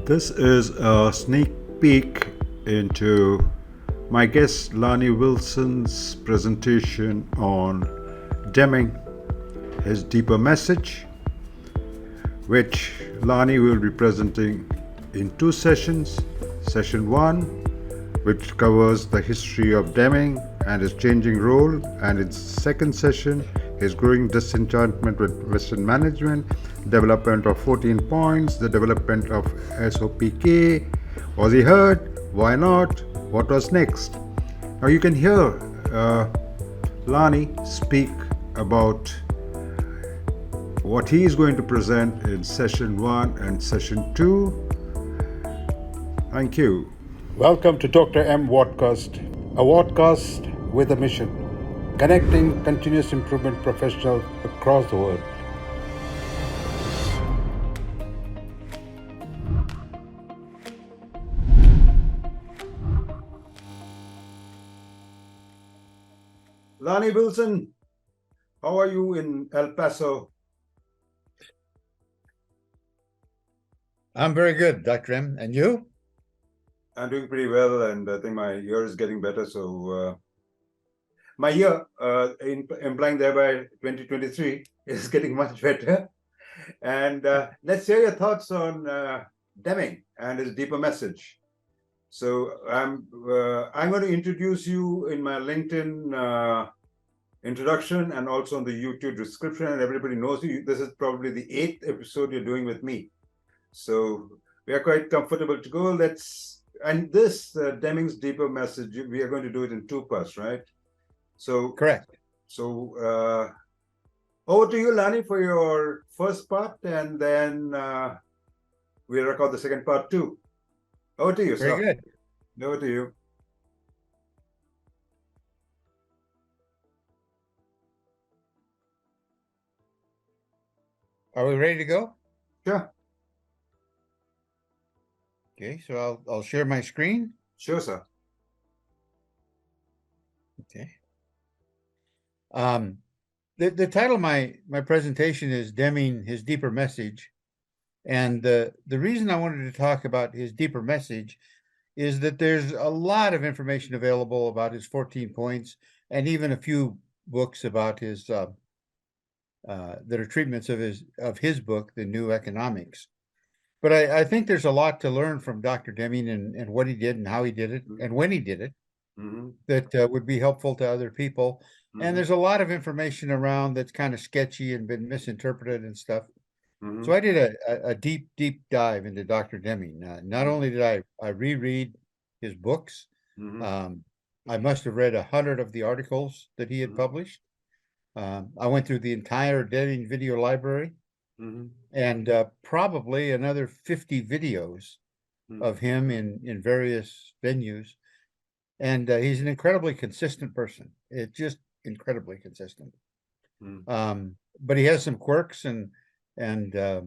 This is a sneak peek into my guest Lonnie Wilson's presentation on Deming, his deeper message, which Lonnie will be presenting in two sessions. Session 1, which covers the history of Deming and his changing role, and its second session, his growing disenchantment with Western management, development of 14 points, the development of SOPK. Was he heard? Why not? What was next? Now you can hear Lonnie speak about what he is going to present in session 1 and session 2. Thank you. Welcome to Dr. M Wadcast, a wadcast with a mission, connecting continuous improvement professionals across the world. Lonnie Wilson, how are you in El Paso? I'm very good, Dr. M. And you? I'm doing pretty well, and I think my year is getting better. So my year, implying thereby 2023, is getting much better. And let's hear your thoughts on Deming and his deeper message. So I'm going to introduce you in my LinkedIn introduction and also on the YouTube description, and everybody knows you. This is probably the 8th episode you're doing with me. So we are quite comfortable to go. And this Deming's deeper message, we are going to do it in 2 parts, right? So correct. So over to you, Lonnie, for your first part, and then we'll record the second part too. Over to you, sir. Very good. Over to you. Are we ready to go? Sure. Okay, so I'll share my screen. Sure, sir. Okay. The title of my presentation is Deming, His Deeper Message. And the reason I wanted to talk about his deeper message is that there's a lot of information available about his 14 points and even a few books about his that are treatments of his book, The New Economics. But I think there's a lot to learn from Dr. Deming and what he did and how he did it and when he did it that would be helpful to other people. And there's a lot of information around that's kind of sketchy and been misinterpreted and stuff. So I did a deep dive into Dr. Deming. Not only did I reread his books, I must have read 100 of the articles that he had published. I went through the entire Deming video library. And probably another 50 videos of him in various venues. And he's an incredibly consistent person. It's just incredibly consistent. But he has some quirks, and to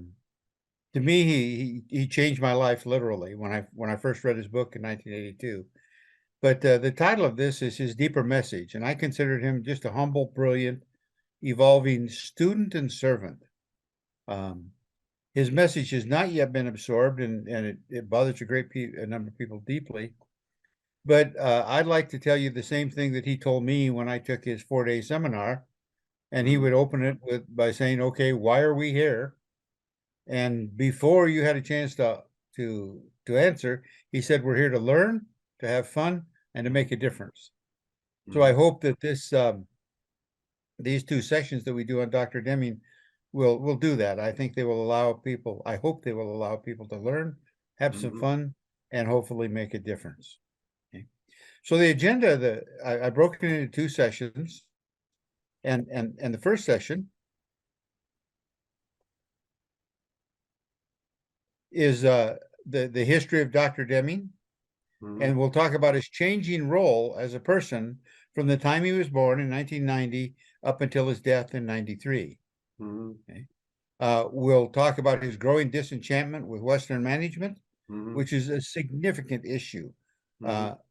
me, he changed my life literally when I first read his book in 1982. But the title of this is His Deeper Message, and I considered him just a humble, brilliant, evolving student and servant. His message has not yet been absorbed, and it bothers a number of people deeply. But I'd like to tell you the same thing that he told me when I took his 4-day seminar, and he would open it by saying, "Okay, why are we here?" And before you had a chance to answer, he said, "We're here to learn, to have fun, and to make a difference." So I hope that these 2 sessions that we do on Dr. Deming will do that. I think they will allow people, I hope they will allow people to learn, have some fun, and hopefully make a difference. Okay. So the agenda, I broke it into 2 sessions, and the first session is the history of Dr. Deming, and we'll talk about his changing role as a person from the time he was born in 1990 up until his death in 93. Okay. We'll talk about his growing disenchantment with Western management, which is a significant issue.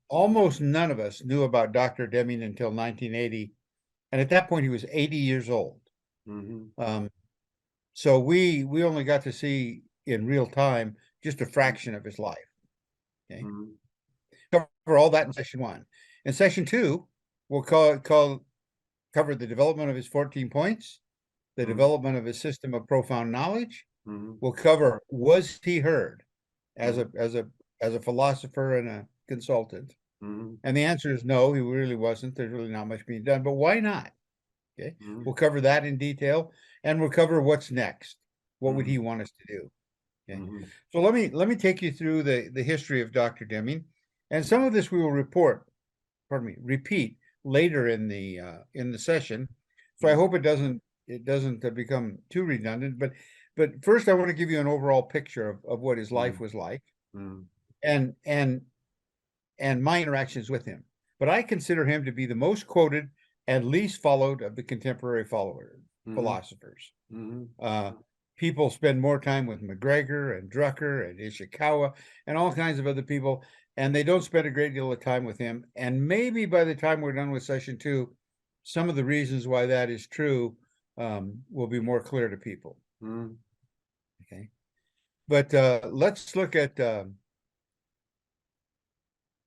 Almost none of us knew about Dr. Deming until 1980, and at that point he was 80 years old. So we only got to see in real time just a fraction of his life. Okay. Mhm. Cover all that in session 1. In session 2, we'll cover the development of his 14 points, the Mhm. development of his system of profound knowledge. Mhm. We'll cover, was he heard as Mhm. as a philosopher and a consultant? Mhm. And the answer is no, he really wasn't. There's really not much being done, but why not? Okay. Mhm. We'll cover that in detail, and we'll cover what's next. What would Mhm. he want us to do? Okay. Mhm. So let me take you through the history of Dr. Deming, and some of this we will repeat later in the session. So I hope it doesn't become too redundant. But first, I want to give you an overall picture of what his life was like, Mhm. and my interactions with him. But I consider him to be the most quoted and least followed of the contemporary Mhm. philosophers. Mhm. Uh, People spend more time with McGregor and Drucker and Ishikawa and all kinds of other people, and they don't spend a great deal of time with him. And maybe by the time we're done with session 2, some of the reasons why that is true will be more clear to people. Mhm. Okay, but let's look at the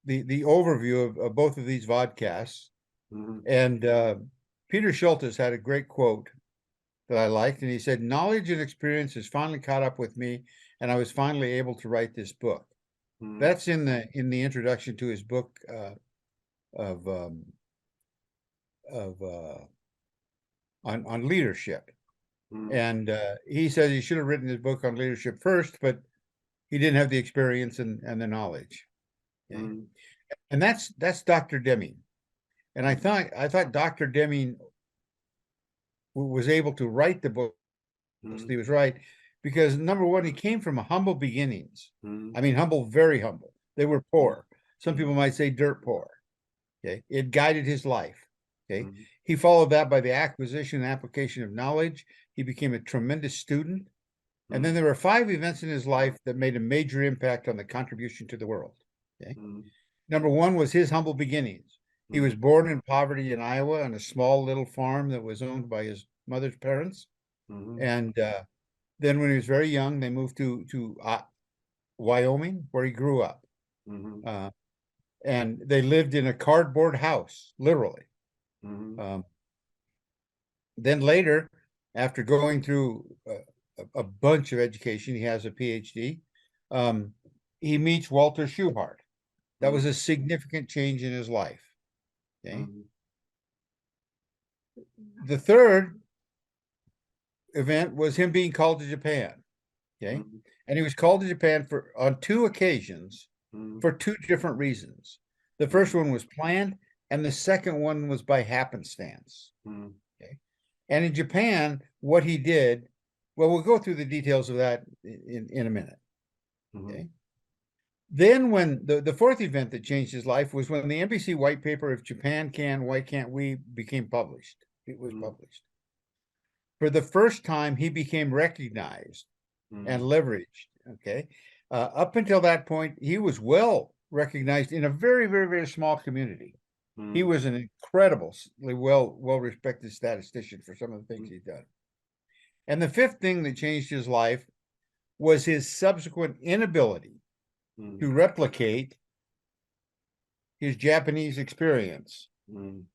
overview of both of these vodcasts. Mhm. And Peter Schultes had a great quote that I liked, and he said, "Knowledge and experience has finally caught up with me, and I was finally able to write this book." Mhm. That's in the introduction to his book of of on leadership. Mhm. And he says he should have written his book on leadership first, but he didn't have the experience and the knowledge. Okay, Mhm. and that's Dr. Deming. And I thought Dr. Deming was able to write the book. Mhm. He was right, because number one, he came from humble beginnings. Mhm. I mean, humble, very humble. They were poor. Some Mhm. people might say dirt poor. Okay, it guided his life. Okay, Mhm. he followed that by the acquisition and application of knowledge. He became a tremendous student, and then Mhm. there were 5 events in his life that made a major impact on the contribution to the world. Okay, Mhm. number one was his humble beginnings. He was Mhm. born in poverty in Iowa on a small little farm that was owned by his mother's parents, Mhm. and then when he was very young, they moved to Wyoming, where he grew up. Mhm. Uh, and they lived in a cardboard house, literally. Mhm. Um, then later, after going through a bunch of education, he has a PhD. Um, he meets Walter Schuhart. That was Mhm. a significant change in his life. Okay. Mhm. The third event was him being called to Japan. Okay. Mhm. And he was called to Japan on 2 occasions Mhm. for 2 different reasons. The first Mhm. one was planned, and the second one was by happenstance. Mhm. Okay. And in Japan, what he did, well, we'll go through the details of that in a minute. Mhm. Okay. Then when the fourth event that changed his life was when the NBC white paper, "If Japan Can, Why Can't We?" became published. It was Mhm. published. For the first time, he became recognized and Mhm. leveraged. Okay. Up until that point, he was well recognized in a very, very, very small community. He Mhm. was an incredibly well respected statistician for some of the things Mhm. he'd done. And the fifth thing that changed his life was his subsequent inability to Mhm. replicate his Japanese experience Mhm.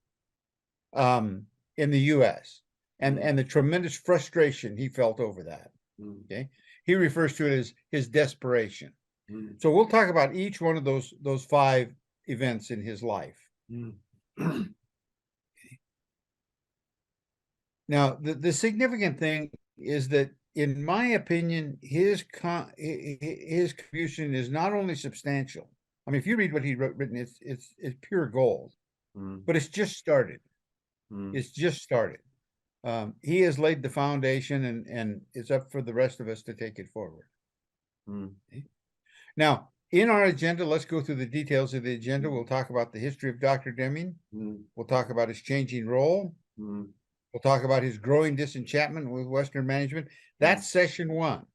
um, in the U.S. Mhm. and the tremendous frustration he felt over that. Mhm. Okay, he refers to it as his desperation. Mhm. So we'll talk about each one of those 5 events in his life. Mhm. Now, the significant thing is that, in my opinion, his contribution is not only substantial. I mean, if you read what he written, it's pure gold. Mhm. But it's just started. Mhm. It's just started. He has laid the foundation, and it's up for the rest of us to take it forward. Mhm. Now, in our agenda, let's go through the details of the agenda. Mhm. We'll talk about the history of Dr. Deming. Mhm. We'll talk about his changing role. Mhm. We'll talk about his growing disenchantment with Western management. That's session 1.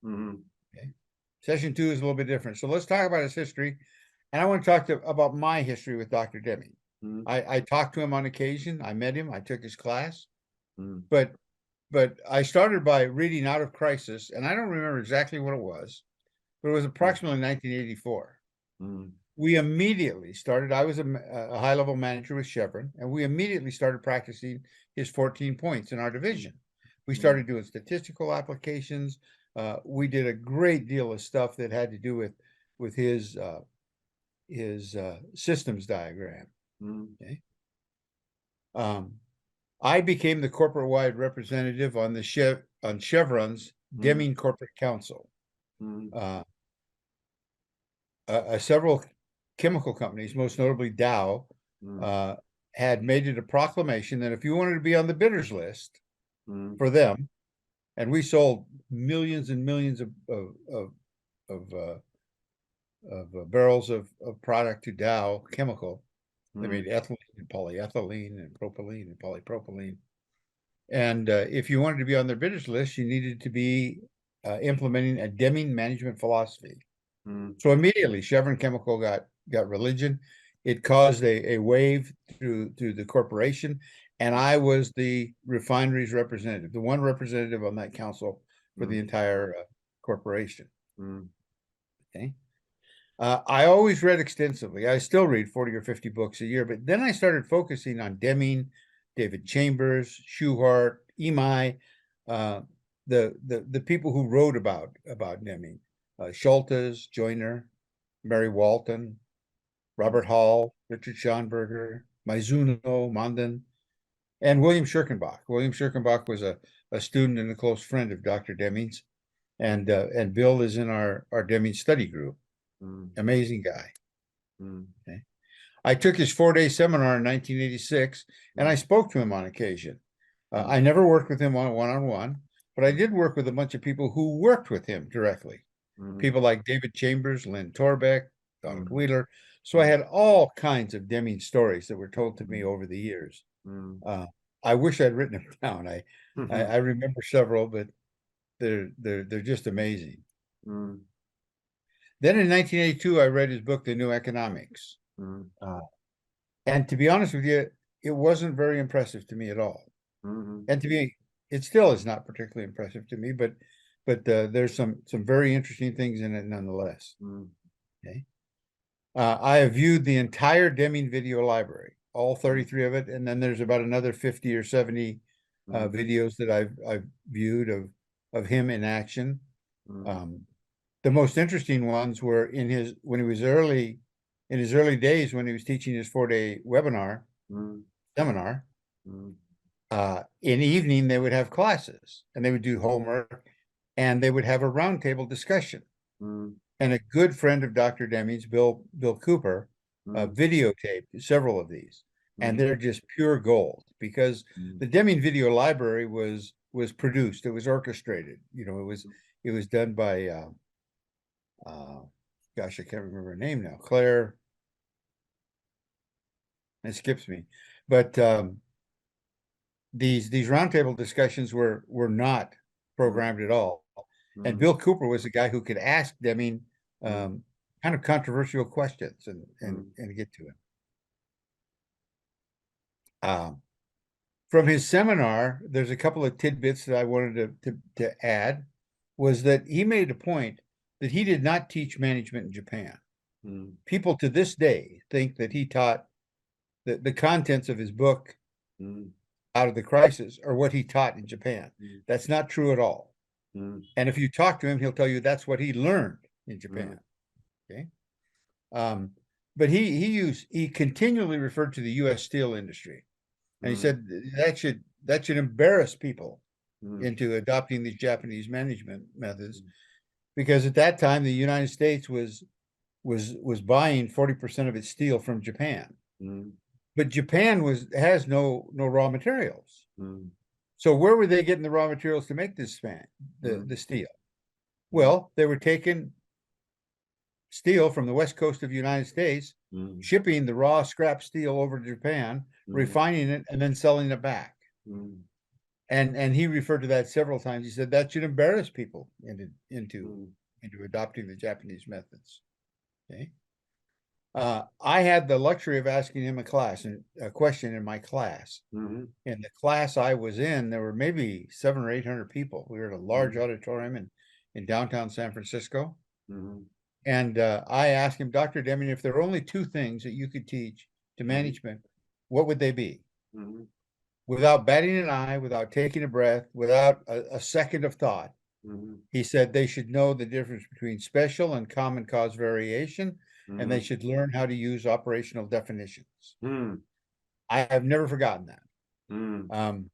Mhm. Okay. Session 2 is a little bit different. So let's talk about his history. And I want to talk about my history with Dr. Deming. Mhm. I talked to him on occasion. I met him. I took his class. Mhm. But I started by reading Out of Crisis, and I don't remember exactly what it was, but it was approximately 1984. Mm. We immediately started. I was a high-level manager with Chevron, and we immediately started practicing his 14 points in our division. We started doing statistical applications. We did a great deal of stuff that had to do with his systems diagram. Okay. I became the corporate-wide representative on on Chevron's Deming Corporate Council. Several chemical companies, most notably Dow, had made it a proclamation that if you wanted to be on the bidders list for them, and we sold millions and millions of barrels of product to Dow Chemical. They made ethylene and polyethylene and propylene and polypropylene. And if you wanted to be on their bidders list, you needed to be implementing a Deming management philosophy. So immediately, Chevron Chemical got religion. It caused a wave through the corporation, and I was the refinery's representative, the one representative on that council for the entire corporation. Okay. I always read extensively. I still read 40 or 50 books a year, but then I started focusing on Deming, David Chambers, Schuhart, Imai, the people who wrote about Deming, Schultes, Joyner, Mary Walton, Robert Hall, Richard Schonberger, Mizuno, Mondin, and William Schirkenbach. William Schirkenbach was a student and a close friend of Dr. Deming's, and Bill is in our Deming study group. Amazing guy. Okay. I took his 4-day seminar in 1986, and I spoke to him on occasion. I never worked with him one-on-one, but I did work with a bunch of people who worked with him directly. People like David Chambers, Lynn Torbeck, Donald Wheeler. So I had all kinds of Deming stories that were told to me over the years. I wish I'd written them down. I remember several, but they're just amazing. Then in 1982, I read his book, The New Economics. And to be honest with you, it wasn't very impressive to me at all. And to me, it still is not particularly impressive to me, but there's some very interesting things in it nonetheless. Okay. I have viewed the entire Deming video library, all 33 of it, and then there's about another 50 or 70 videos that I've viewed of him in action. The most interesting ones were in his early days when he was teaching his 4-day seminar. In evening, they would have classes and they would do homework and they would have a roundtable discussion. And a good friend of Dr. Deming's, Bill Cooper, videotaped several of these, and they're just pure gold because the Deming video library was produced, it was orchestrated. You know, it was done by gosh, I can't remember her name now. Claire. It skips me, but these roundtable discussions were not programmed at all. And Bill Cooper was the guy who could ask Deming kind of controversial questions and get to it. From his seminar, there's a couple of tidbits that I wanted to add. Was that he made a point that he did not teach management in Japan. People to this day think that he taught the contents of his book, Out of the Crisis, are what he taught in Japan. That's not true at all. And if you talk to him, he'll tell you that's what he learned in Japan. Okay. But he continually referred to the U.S. steel industry, and he said that should embarrass people into adopting these Japanese management methods, because at that time the United States was buying 40% of its steel from Japan, but Japan has no raw materials. So where were they getting the raw materials to make this the steel? Well, they were taking steel from the west coast of the United States, shipping the raw scrap steel over to Japan, refining it, and then selling it back. And he referred to that several times. He said that should embarrass people into adopting the Japanese methods. Okay. I had the luxury of asking him a question in my class. In the class I was in, there were maybe 700 or 800 people. We were at a large auditorium in downtown San Francisco. Mhm. And I asked him, Dr. Deming, if there are only two things that you could teach to management, what would they be? Mhm. Without batting an eye, without taking a breath, without a second of thought, Mhm. he said they should know the difference between special and common cause variation, and they Mhm. should learn how to use operational definitions. Mhm. I have never forgotten that. Mhm.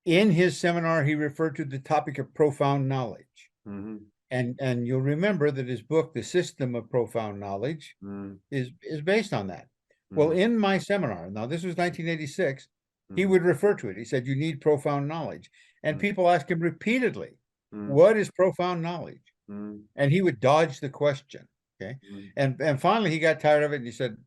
In his seminar, he referred to the topic of profound knowledge. Mhm. And you'll remember that his book, The System of Profound Knowledge, Mhm. is based on that. Well, Mhm. in my seminar, now this was 1986, he Mhm. would refer to it. He said, you need profound knowledge. And Mhm. people asked him repeatedly, Mhm. what is profound knowledge? Mhm. And he would dodge the question. Okay. Mhm. And finally he got tired of it and he said,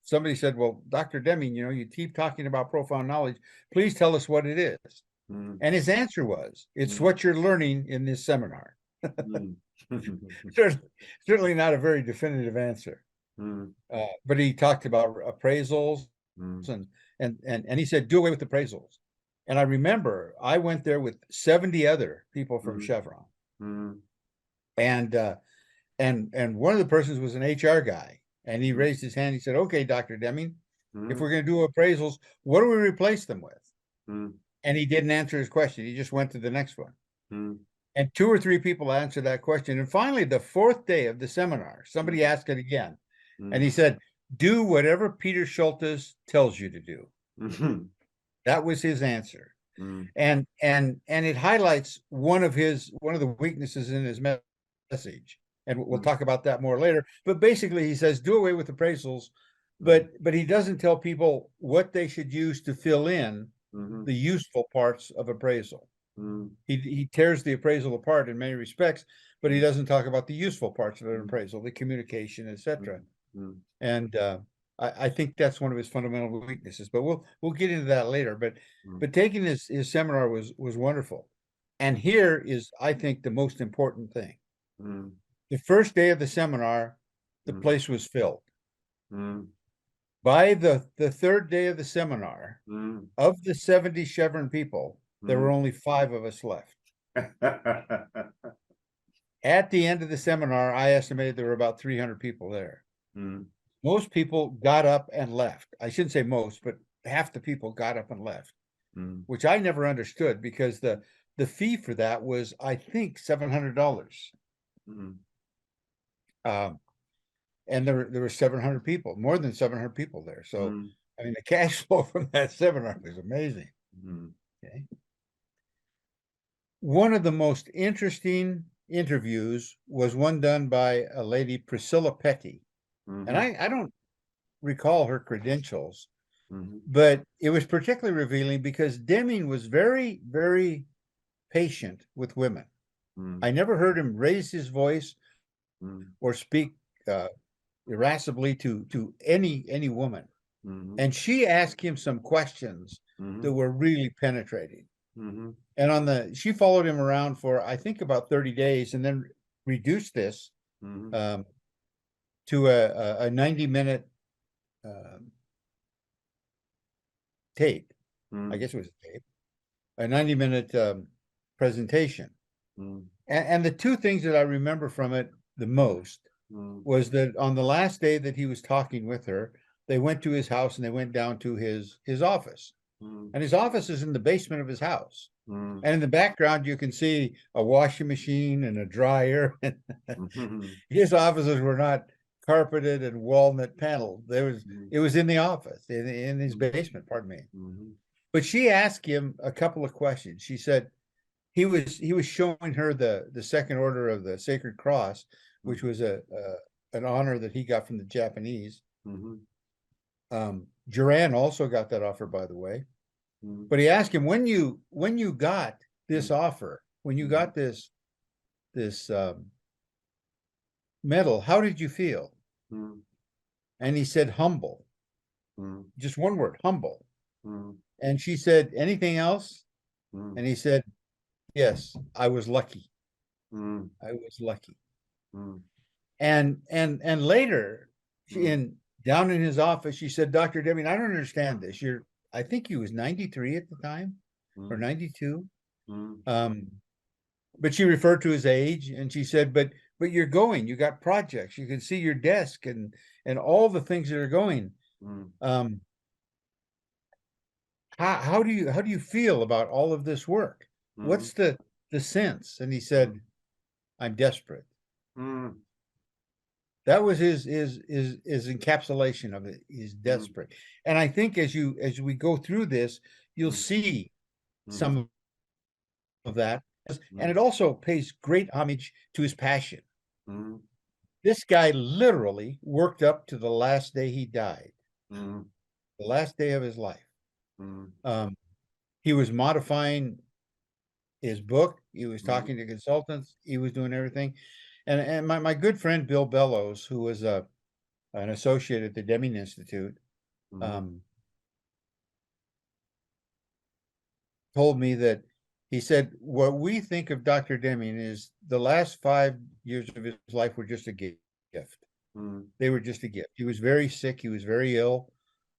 somebody said, well, Dr. Deming, you keep talking about profound knowledge. Please tell us what it is. Mhm. And his answer was, it's Mhm. what you're learning in this seminar. Mhm. Certainly not a very definitive answer. Mhm. But he talked about appraisals Mhm. and he said, do away with appraisals. And I remember I went there with 70 other people from Mhm. Chevron. Mhm. And one of the persons was an HR guy. And he Mhm. raised his hand. He said, okay, Dr. Deming, if Mhm. we're going to do appraisals, what do we replace them with? Mhm. And he didn't answer his question. He just went to the next one. Mhm. And two or three people answered that question. And finally, the fourth day of the seminar, somebody asked it again. And he said, do whatever Peter Schultes tells you to do. Mhm. That was his answer. Mhm. And it highlights one of the weaknesses in his message. And we'll talk about that more later. But basically, he says, do away with appraisals, but he doesn't tell people what they should use to fill in Mhm. the useful parts of appraisal. Mhm. He tears the appraisal apart in many respects, but he doesn't talk about the useful parts of an appraisal, the communication, etc. Mhm. And I think that's one of his fundamental weaknesses. But we'll get into that later. But taking his seminar was wonderful. And here is, I think, the most important thing. Mhm. The first day of the seminar, the Mhm. place was filled. Mhm. By the third day of the seminar, Mhm. of the 70 Chevron people, there were Mhm. only 5 of us left. At the end of the seminar, I estimated there were about 300 people there. Mhm. Most people got up and left. I shouldn't say most, but half the people got up and left, Mhm. which I never understood because the fee for that was, I think, $700. Mhm. Um, and there were 700 people, more than 700 people there. So, Mhm. I mean, the cash flow from that seminar was amazing. Mhm. Okay. One of the most interesting interviews was one done by a lady, Priscilla Petty. And Mhm. I don't recall her credentials, Mhm. but it was particularly revealing because Deming was very, very patient with women. Mhm. I never heard him raise his voice Mhm. or speak uh, irascibly to any woman. Mhm. And she asked him some questions that Mhm. were really penetrating. Mhm. And she followed him around for, I think, about 30 days and then reduced this Mhm. um, to a 90-minute tape. I Mhm. guess it was a tape, a 90-minute presentation. Mhm. And the two things that I remember from it the most Mhm. was that on the last day that he was talking with her, they went to his house and they went down to his office. Mhm. And his office is in the basement of his house. Mhm. And in the background, you can see a washing machine and a dryer. Mhm. His offices were not carpeted and walnut paneled. Mhm. It was in the office, in his basement, pardon me. Mhm. But she asked him a couple of questions. She said he was showing her the second order of the Sacred Cross, which was an honor that he got from the Japanese. Mhm. Duran also got that offer, by the way. Mhm. But he asked him, when you got this Mhm. offer, when you Mhm. got this medal, how did you feel? Mhm. And he said, humble. Mhm. Just one word, humble. Mhm. And she said, anything else? Mhm. And he said, yes, I was lucky. Mhm. I was lucky. Mhm. And later, she Mhm. in down in his office, she said, Dr. Deming, I don't understand this. I think he was 93 at the time or Mhm. 92. Mhm. But she referred to his age and she said, but but you're going, you got projects, you can see your desk and all the things that are going. Um, how do you feel about all of this work? What's the sense? And he said, I'm desperate. That was his encapsulation of it. He's desperate. And I think as we go through this, you'll see some of that. And it also pays great homage to his passion. This guy literally worked up to the last day he died, the last day of his life. He was modifying his book. He was talking to consultants. He was doing everything. And my good friend Bill Bellows, who was an associate at the Deming Institute, told me that he said, what we think of Dr. Deming is the last 5 years of his life were just a gift. They were just a gift. He was very sick. He was very ill.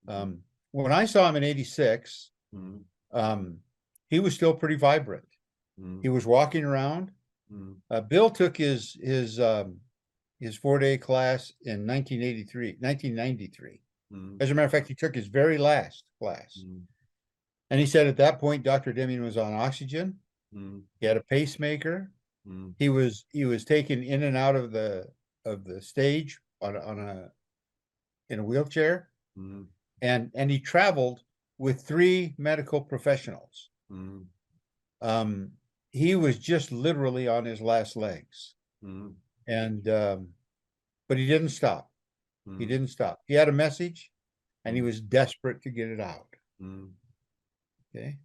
When I saw him in '86, he was still pretty vibrant. He was walking around. Bill took his 4-day class in 1993. As a matter of fact, he took his very last class. And he said at that point, Dr. Deming was on oxygen. He had a pacemaker. He was taken in and out of the stage in a wheelchair. And he traveled with 3 medical professionals. He was just literally on his last legs. And but he didn't stop. He didn't stop. He had a message and he was desperate to get it out. Okay.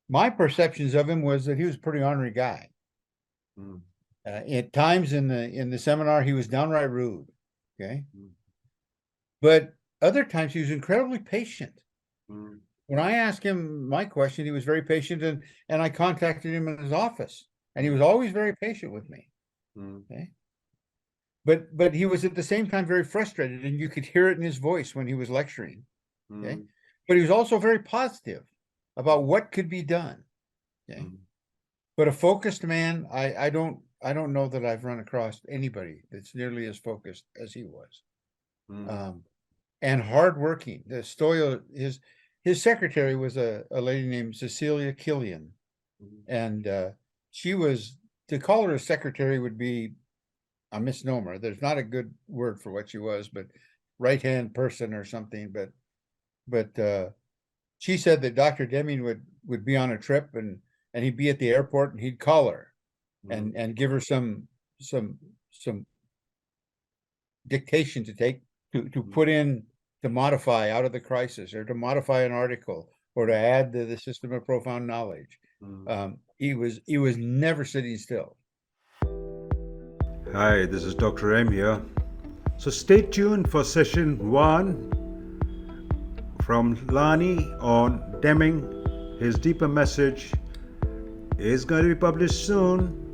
My perceptions of him was that he was a pretty ornery guy. At times in the seminar, he was downright rude. Okay. But other times he was incredibly patient. When I asked him my question, he was very patient, and I contacted him in his office, and he was always very patient with me. Okay. But he was at the same time very frustrated, and you could hear it in his voice when he was lecturing. Okay. But he was also very positive about what could be done. Okay. But a focused man, I don't know that I've run across anybody that's nearly as focused as he was. And hardworking. His secretary was a lady named Cecilia Killian. And she was, to call her a secretary would be a misnomer. There's not a good word for what she was, but right-hand person or something. But she said that Dr. Deming would be on a trip and he'd be at the airport and he'd call her and give her some dictation to take to put in, to modify out of the crisis, or to modify an article, or to add to the system of profound knowledge. He was never sitting still. Hi, this is Dr. M here. So stay tuned for session 1 from Lonnie on Deming. His deeper message is going to be published soon.